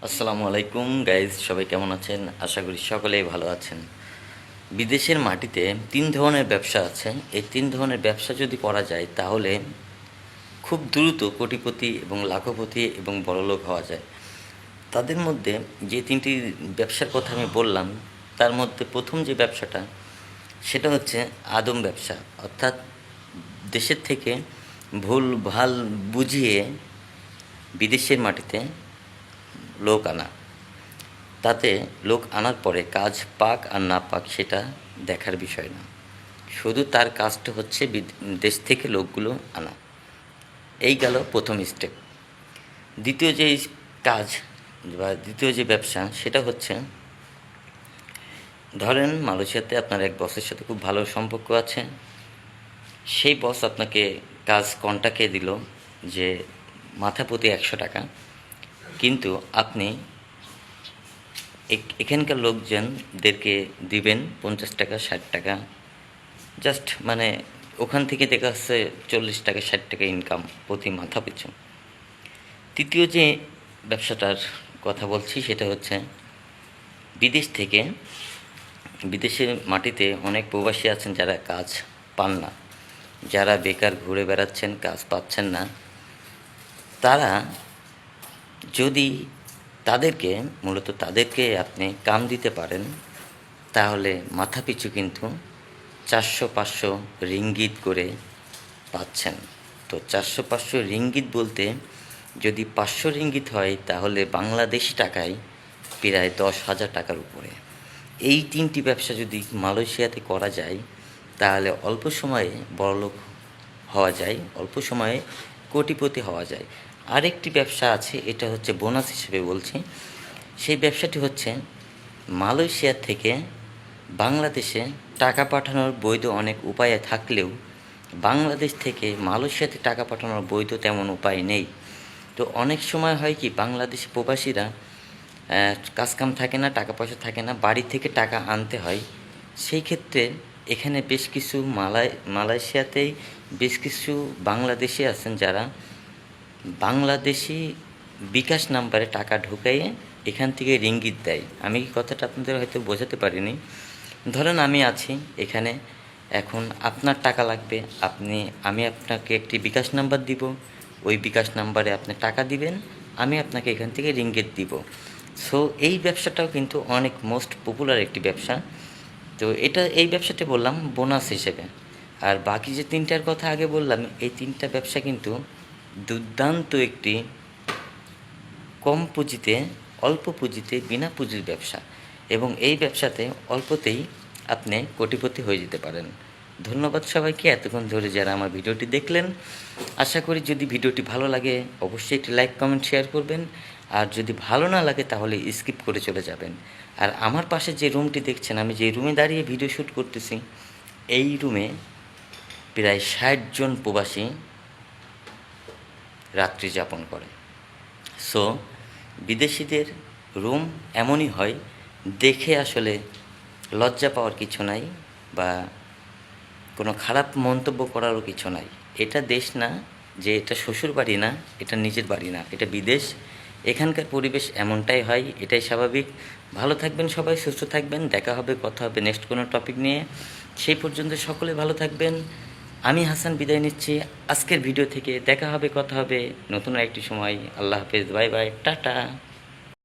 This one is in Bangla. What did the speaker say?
আসসালামু আলাইকুম গাইজ, সবাই কেমন আছেন? আশা করি সকলেই ভালো আছেন। বিদেশের মাটিতে তিন ধরনের ব্যবসা আছে। এই তিন ধরনের ব্যবসা যদি করা যায় তাহলে খুব দ্রুত কোটিপতি এবং লাখপতি এবং বড়লোক হওয়া যায়। তাদের মধ্যে যে তিনটি ব্যবসার কথা আমি বললাম, তার মধ্যে প্রথম যে ব্যবসাটা সেটা হচ্ছে আদম ব্যবসা, অর্থাৎ দেশের থেকে ভুল ভাল বুঝিয়ে বিদেশের মাটিতে লোক আনা। তাতে লোক আনার পরে কাজ পাক আর না পাক সেটা দেখার বিষয় না, শুধু তার কাজটা হচ্ছে দেশ থেকে লোকগুলো আনা। এই গেল প্রথম স্টেপ। দ্বিতীয় যে কাজ বা দ্বিতীয় যে ব্যবসা সেটা হচ্ছে, ধরেন মালয়েশিয়াতে আপনার এক বসের সাথে খুব ভালো সম্পর্ক আছে। সেই বস আপনাকে কাজ কন্ট্রাক্টে দিল যে মাথা প্রতি 100 টাকা, কিন্তু আপনি এখানকার লোকজনদেরকে দিবেন 50 টাকা 60 টাকা, জাস্ট মানে ওখান থেকে দেখা যাচ্ছে 40 টাকা 60 টাকা ইনকাম প্রতি মাথা পিছু। তৃতীয় যে ব্যবসাটার কথা বলছি সেটা হচ্ছে, বিদেশ থেকে বিদেশের মাটিতে অনেক প্রবাসী আছেন যারা কাজ পান না, যারা বেকার ঘুরে বেড়াচ্ছেন, কাজ পাচ্ছেন না। তারা যদি তাদেরকে আপনি কাম দিতে পারেন, তাহলে মাথাপিছু কিন্তু 400-500 রিঙ্গিত করে পাচ্ছেন। তো 400-500 রিঙ্গিত বলতে যদি 500 রিঙ্গিত হয় তাহলে বাংলাদেশি টাকায় প্রায় 10,000 টাকার উপরে। এই তিনটি ব্যবসা যদি মালয়েশিয়াতে করা যায় তাহলে অল্প সময়ে বড়লোক হওয়া যায়, অল্প সময়ে কোটিপতি হওয়া যায়। আরেকটি ব্যবসা আছে, এটা হচ্ছে বোনাস হিসেবে বলছি। সেই ব্যবসাটি হচ্ছে, মালয়েশিয়া থেকে বাংলাদেশে টাকা পাঠানোর বৈধ অনেক উপায় থাকলেও বাংলাদেশ থেকে মালয়েশিয়াতে টাকা পাঠানোর বৈধ তেমন উপায় নেই। তো অনেক সময় হয় কি, বাংলাদেশি প্রবাসীরা কাজকাম থাকে না, টাকা পয়সা থাকে না, বাড়ি থেকে টাকা আনতে হয়। সেই ক্ষেত্রে এখানে বেশ কিছু মালয়েশিয়াতেই বেশ কিছু বাংলাদেশি আছেন যারা বাংলাদেশি বিকাশ নাম্বারে টাকা ঢুকাইয়ে এখান থেকে রিঙ্গিত দেয়। আমি কি কথাটা আপনাদের হয়তো বোঝাতে পারিনি। ধরেন আমি আছি এখানে, এখন আপনার টাকা লাগবে, আমি আপনাকে একটি বিকাশ নাম্বার দিব, ওই বিকাশ নাম্বারে আপনি টাকা দিবেন, আমি আপনাকে এখান থেকে রিঙ্গিত দিব। সো এই ব্যবসাটাও কিন্তু অনেক মোস্ট পপুলার একটি ব্যবসা। তো এই ব্যবসাটি বললাম বোনাস হিসেবে। আর বাকি যে তিনটার কথা আগে বললাম, এই তিনটা ব্যবসা কিন্তু দুর্দান্ত একটি কম পুঁজিতে, অল্প পুঁজিতে, বিনা পুঁজির ব্যবসা, এবং এই ব্যবসাতে অল্পতেই আপনি কোটিপতি হয়ে যেতে পারেন। ধন্যবাদ সবাইকে এতক্ষণ ধরে যারা আমার ভিডিওটি দেখলেন। আশা করি যদি ভিডিওটি ভালো লাগে অবশ্যই একটি লাইক কমেন্ট শেয়ার করবেন, আর যদি ভালো না লাগে তাহলে স্কিপ করে চলে যাবেন। আর আমার পাশে যে রুমটি দেখছেন, আমি যে রুমে দাঁড়িয়ে ভিডিও শ্যুট করতেছি, এই রুমে প্রায় 60 জন প্রবাসী রাত্রি যাপন করে। সো বিদেশিদের রুম এমনই হয়, দেখে আসলে লজ্জা পাওয়ার কিছু নাই বা কোনো খারাপ মন্তব্য করারও কিছু নাই। এটা দেশ না যে এটা শ্বশুর বাড়ি না, এটা নিজের বাড়ি না, এটা বিদেশ। এখানকার পরিবেশ এমনটাই হয়, এটাই স্বাভাবিক। ভালো থাকবেন সবাই, সুস্থ থাকবেন। দেখা হবে, কথা হবে নেক্সট কোনো টপিক নিয়ে। সেই পর্যন্ত সকলে ভালো থাকবেন। আমি হাসান বিদায় নিচ্ছি আজকের ভিডিও থেকে। দেখা হবে, কথা হবে নতুন একটি সময়। আল্লাহ হাফেজ, বাই বাই, টাটা।